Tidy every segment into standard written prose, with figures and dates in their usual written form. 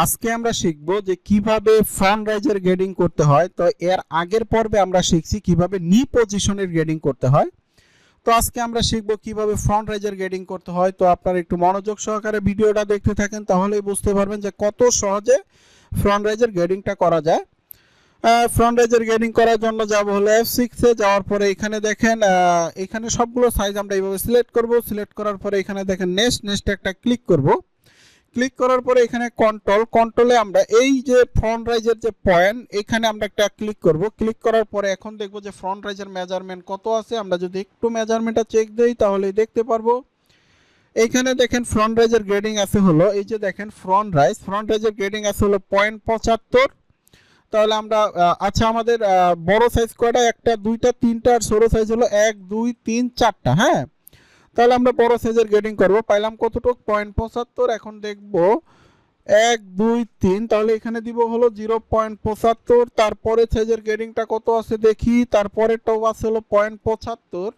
আজকে আমরা শিখব যে কিভাবে ফ্রন্ট রাইজের গ্রেডিং করতে হয়। তো এর আগের পর্বে আমরা শিখছি কিভাবে নি পজিশনের গ্রেডিং করতে হয়। তো আজকে আমরা শিখব কিভাবে ফ্রন্ট রাইজের গ্রেডিং করতে হয়। তো আপনারা একটু মনোযোগ সহকারে ভিডিওটা দেখতে থাকেন, তাহলেই বুঝতে পারবেন যে কত সহজে ফ্রন্ট রাইজের গ্রেডিংটা করা যায়। ফ্রন্ট রাইজের গ্রেডিং করার জন্য যাব হলো F6 এ। যাওয়ার পরে এখানে দেখেন এখানে সবগুলো সাইজ আমরা এইভাবে সিলেক্ট করব। সিলেক্ট করার পরে এখানে দেখেন নেক্সট একটা ক্লিক করব। ক্লিক করার পরে এখানে কন্ট্রোলে আমরা এই যে ফ্রন্ট রাইজের যে পয়েন্ট, এখানে আমরা একটা ক্লিক করব। ক্লিক করার পরে এখন দেখব যে ফ্রন্ট রাইজের মেজারমেন্ট কত আছে। আমরা যদি একটু মেজারমেন্টটা চেক দেই তাহলে দেখতে পারবো। এইখানে দেখেন ফ্রন্ট রাইজের গ্রেডিং আছে হলো, এই যে দেখেন ফ্রন্ট রাইজের গ্রেডিং আছে হলো 0.75। তাহলে আমরা আচ্ছা আমাদের বড় সাইজ কয়টা? একটা, দুইটা, তিনটা, আর ছোট সাইজ হলো 1 2 3 4টা। হ্যাঁ, তাহলে আমরা বড় সাইজের গ্রেডিং করব। পাইলাম কতটুক? 0.75। এখন দেখব 1 2 3, তাহলে এখানে দিব হলো 0.75। তারপরে সাইজের গ্রেডিংটা কত আছে দেখি। তারপরেরটাও আছে হলো 0.75,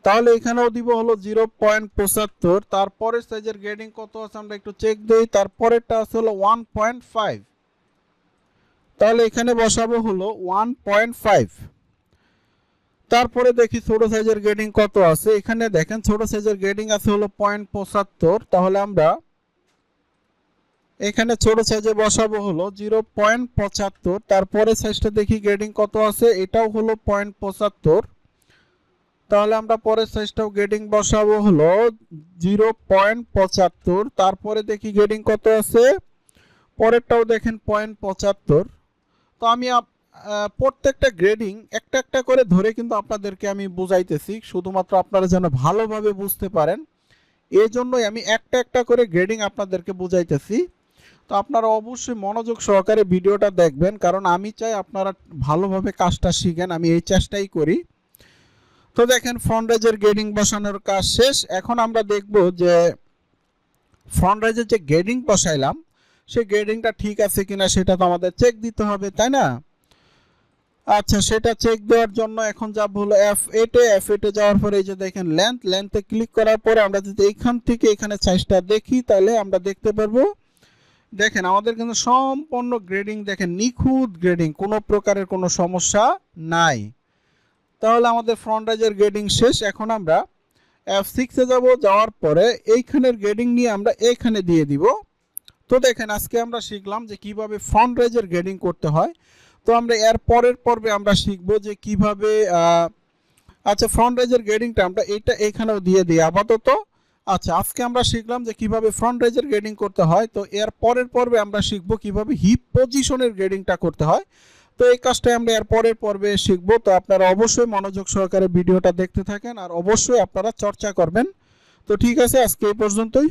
তাহলে এখানেও দিব হলো 0.75। তারপরে সাইজের গ্রেডিং কত আছে আমরা একটু চেক দেই। তারপরেরটা আছে হলো 1.5, তাহলে এখানে বসাবো হলো 1.5। তারপরে দেখি ছোট সাইজের গ্রেডিং কত আছে। এখানে দেখেন ছোট সাইজের গ্রেডিং আছে হলো 0.75, তাহলে আমরা এখানে ছোট সাইজে বসাবো হলো 0.75। তারপরে সাইজটা দেখি গ্রেডিং কত আছে, এটাও হলো 0.75, তাহলে আমরা পরের সাইজটাও গ্রেডিং বসাবো হলো 0.75। তারপরে দেখি গ্রেডিং কত আছে, পরেরটাও দেখেন 0.75। তো আমি প্রত্যেকটা গ্রেডিং একটা একটা করে ধরে কিন্তু আপনাদেরকে আমি বুঝাইতেছি, শুধুমাত্র আপনারা যেন ভালোভাবে বুঝতে পারেন, এই জন্যই আমি একটা একটা করে গ্রেডিং আপনাদেরকে বুঝাইতেছি। তো আপনারা অবশ্যই মনোযোগ সহকারে ভিডিওটা দেখবেন, কারণ আমি চাই আপনারা ভালোভাবে কাজটা শিখেন, আমি এই চেষ্টাই করি। তো দেখেন ফ্রন্ট রাইজের গ্রেডিং বসানোর কাজ শেষ। এখন আমরা দেখব যে ফ্রন্ট রাইজের যে গ্রেডিং বসাইলাম সেই গ্রেডিংটা ঠিক আছে কিনা, সেটা তো আমাদের চেক দিতে হবে, তাই না? আচ্ছা, সেটা চেক দেওয়ার জন্য এখন যাব হলো F8 এ যাওয়ার পরে এই যে দেখেন লেন্থে ক্লিক করার পরে আমরা যদি এইখান থেকে এখানে সাইজটা দেখি তাহলে আমরা দেখতে পারবো। দেখেন আমাদের কিন্তু সম্পূর্ণ গ্রেডিং, দেখেন নিখুঁত গ্রেডিং, কোনো প্রকারের কোনো সমস্যা নাই। তাহলে আমাদের ফ্রন্ট রাইজের গ্রেডিং শেষ। এখন আমরা F6 এ যাব। যাওয়ার পরে এইখানের গ্রেডিং নিয়ে আমরা এইখানে দিয়ে দিব। তো দেখেন আজকে আমরা শিখলাম যে কিভাবে ফ্রন্ট রাইজের গ্রেডিং করতে হয়। তো আমরা এর পরের পর্বে আমরা শিখব যে কিভাবে আচ্ছা ফ্রন্ট রাইজের গ্রেডিংটা আমরা এটা এখানেও দিয়ে দিই আপাতত। আচ্ছা, আজকে আমরা শিখলাম যে কিভাবে ফ্রন্ট রাইজের গ্রেডিং করতে হয়। তো এর পরের পর্বে আমরা শিখব কিভাবে হিপ পজিশনের গ্রেডিংটা করতে হয়। তো এই কাজটাই আমরা এর পরের পর্বে শিখব। তো আপনারা অবশ্যই মনোযোগ সহকারে ভিডিওটা দেখতে থাকেন, আর অবশ্যই আপনারা চর্চা করবেন। তো ঠিক আছে, আজকে এই পর্যন্তই।